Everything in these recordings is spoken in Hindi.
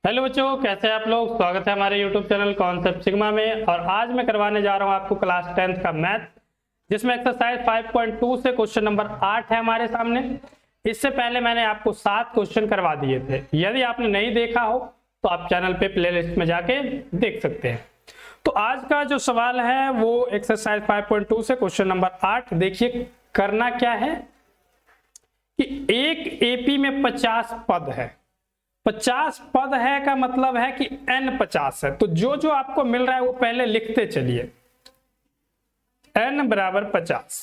हेलो बच्चों, कैसे हैं आप लोग। स्वागत है हमारे यूट्यूब चैनल कॉन्सेप्ट सिग्मा में। और आज मैं करवाने जा रहा हूं आपको क्लास 10th का मैथ, जिसमें एक्सरसाइज 5.2 से क्वेश्चन नंबर 8 है हमारे सामने। इससे पहले मैंने आपको 7 क्वेश्चन करवा दिए थे। यदि आपने नहीं देखा हो तो आप चैनल पे प्लेलिस्ट में जाके देख सकते हैं। तो आज का जो सवाल है वो एक्सरसाइज 5.2 से क्वेश्चन नंबर 8। देखिए करना क्या है कि एक एपी में 50 पद है। 50 पद है का मतलब है कि n 50 है। तो जो जो आपको मिल रहा है वो पहले लिखते चलिए। n बराबर 50,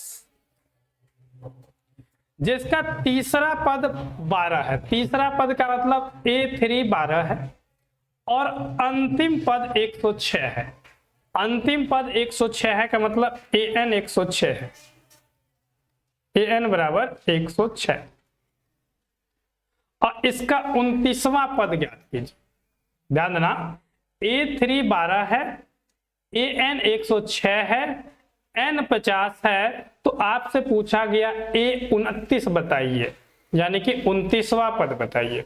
जिसका तीसरा पद 12 है। तीसरा पद का मतलब A3 12 है और अंतिम पद 106 है। अंतिम पद 106 है का मतलब an 106 है। an बराबर 106 और इसका 29वां पद ज्ञात कीजिए। ध्यान देना, A3 12 है, an 106 है, n 50 है। तो आपसे पूछा गया A 29 बताइए, यानी कि 29वां पद बताइए।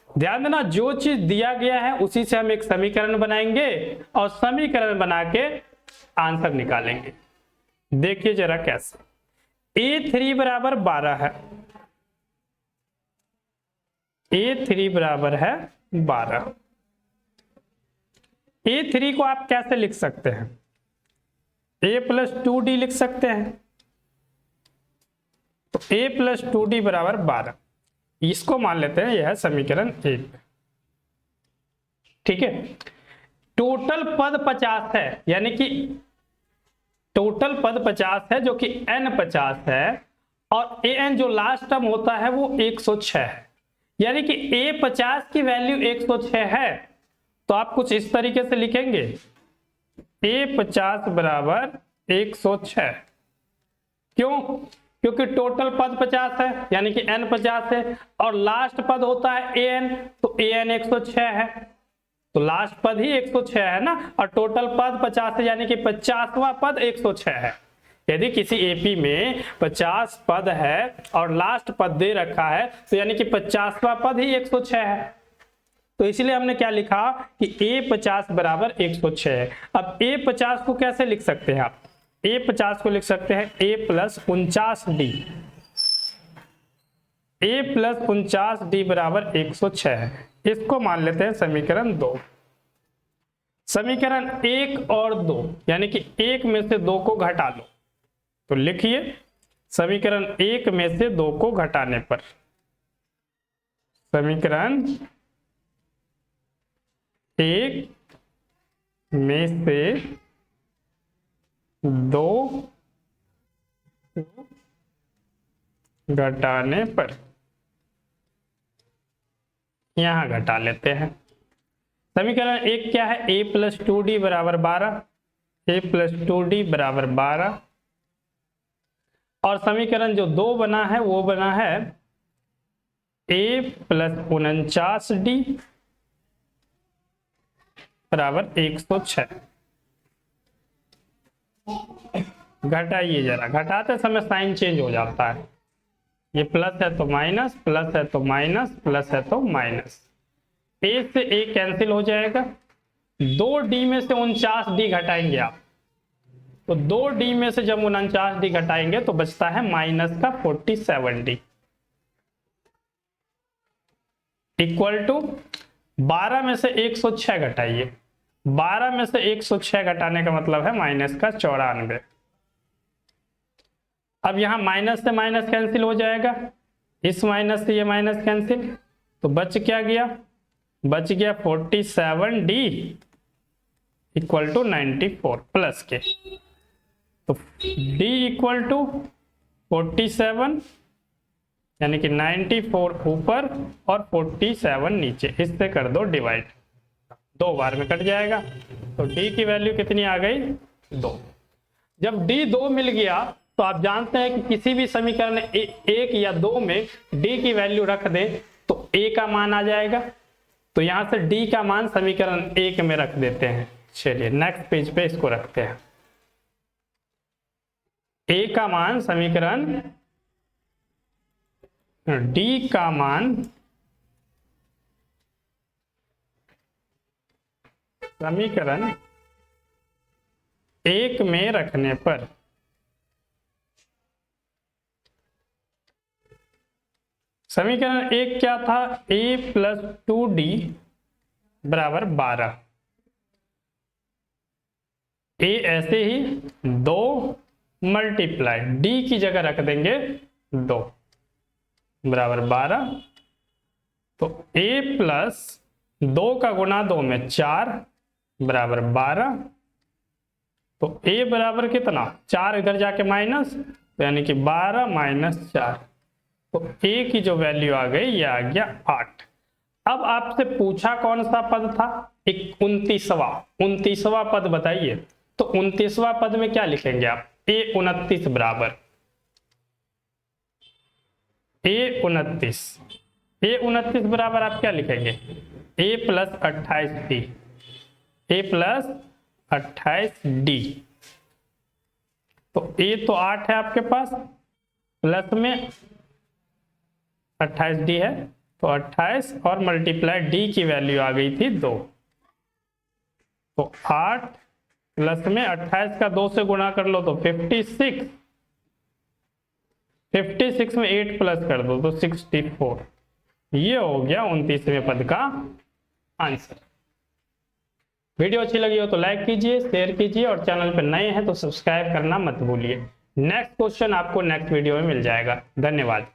ध्यान देना, जो चीज दिया गया है उसी से हम एक समीकरण बनाएंगे और समीकरण बना के आंसर निकालेंगे। देखिए जरा कैसे। A3 बराबर 12 है, A3 बराबर है 12। A3 को आप कैसे लिख सकते हैं? A प्लस 2D लिख सकते हैं। तो A प्लस 2D बराबर 12, इसको मान लेते हैं यह है समीकरण 1। ठीक है, टोटल पद 50 है, यानी कि टोटल पद 50 है जो कि n 50 है और an जो लास्ट टर्म होता है वो 106 है। यानी कि A 50 की वैल्यू 106 है। तो आप कुछ इस तरीके से लिखेंगे A 50 बराबर 106। क्यों? क्योंकि टोटल पद 50 है, यानी कि n 50 है और लास्ट पद होता है an, तो an 106 है। तो लास्ट पद ही 106 है ना, और टोटल पद 50 है, यानी कि 50वां पद 106 है। यदि किसी एपी में 50 पद है और लास्ट पद दे रखा है तो यानी कि 50वां पद ही 106 है। तो इसलिए हमने क्या लिखा कि A 50 बराबर 106 है। अब A 50 को कैसे लिख सकते हैं आप? A 50 को लिख सकते हैं A plus 49D। A plus 49D बराबर 106 है। इसको मान लेते हैं समीकरण 2। समीकरण 1 और 2, यानी कि 1 में से 2 को घटा लो। तो लिखिए समीकरण 1 में से 2 को घटाने पर, समीकरण 1 में से 2 घटाने पर, यहां घटा लेते हैं। समीकरण 1 क्या है? A प्लस 2D बराबर 12, A प्लस 2D बराबर 12। और समीकरण जो 2 बना है वो बना है A प्लस 49D बराबर 106। घटाइए जरा, घटाते समय साइन चेंज हो जाता है। ये प्लस है तो माइनस, प्लस है तो माइनस, प्लस है तो माइनस। A से A कैंसिल हो जाएगा। 2D में से 49D घटाएंगे आप, तो 2D में से जब 49D घटाएंगे तो बचता है माइनस का 47D इक्वल टू 12 में से 106 घटाइए। 12 में से 106 घटाने का मतलब है माइनस का 94। अब यहां माइनस से माइनस कैंसिल हो जाएगा, इस माइनस से ये माइनस कैंसिल, तो बच क्या गया? बच गया 47D इक्वल टू 94 प्लस के। तो D इक्वल टू 47, यानी कि 94 ऊपर और 47 नीचे, इससे कर दो डिवाइड, 2 बार में कट जाएगा। तो D की वैल्यू कितनी आ गई? 2। जब D 2 मिल गया तो आप जानते हैं कि किसी भी समीकरण 1 या 2 में D की वैल्यू रख दें तो A का मान आ जाएगा। तो यहां से D का मान समीकरण 1 में रख देते हैं। चलिए नेक्स्ट पेज पे इसको रखते हैं। A का मान समीकरण, D का मान समीकरण 1 में रखने पर समीकरण 1 क्या था, a + 2d बराबर 12। a ऐसे ही 2 मल्टीप्लाई d की जगह रख देंगे 2 बराबर 12। तो a प्लस 2 का गुणा 2 में 4 बराबर 12। तो a बराबर कितना, 4 इधर जाके माइनस, तो यानी कि 12 - 4। तो a की जो वैल्यू आ गई ये आ गया 8। अब आपसे पूछा कौन सा पद था, 29वां पद बताइए। तो 29वां पद में क्या लिखेंगे आप, a29 बराबर a29 बराबर आप क्या लिखेंगे, a + 28d, a + 28d। तो a तो 8 है आपके पास, प्लस में 28d है, तो 28 और मल्टीप्लाई d की वैल्यू आ गई थी 2। तो 8 प्लस में 28 का 2 से गुणा कर लो तो 56, 56 में 8 प्लस कर दो तो 64। ये हो गया 29वें पद का आंसर। वीडियो अच्छी लगी हो तो लाइक कीजिए, शेयर कीजिए और चैनल पर नए हैं तो सब्सक्राइब करना मत भूलिए। नेक्स्ट क्वेश्चन आपको नेक्स्ट वीडियो में मिल जाएगा। धन्यवाद।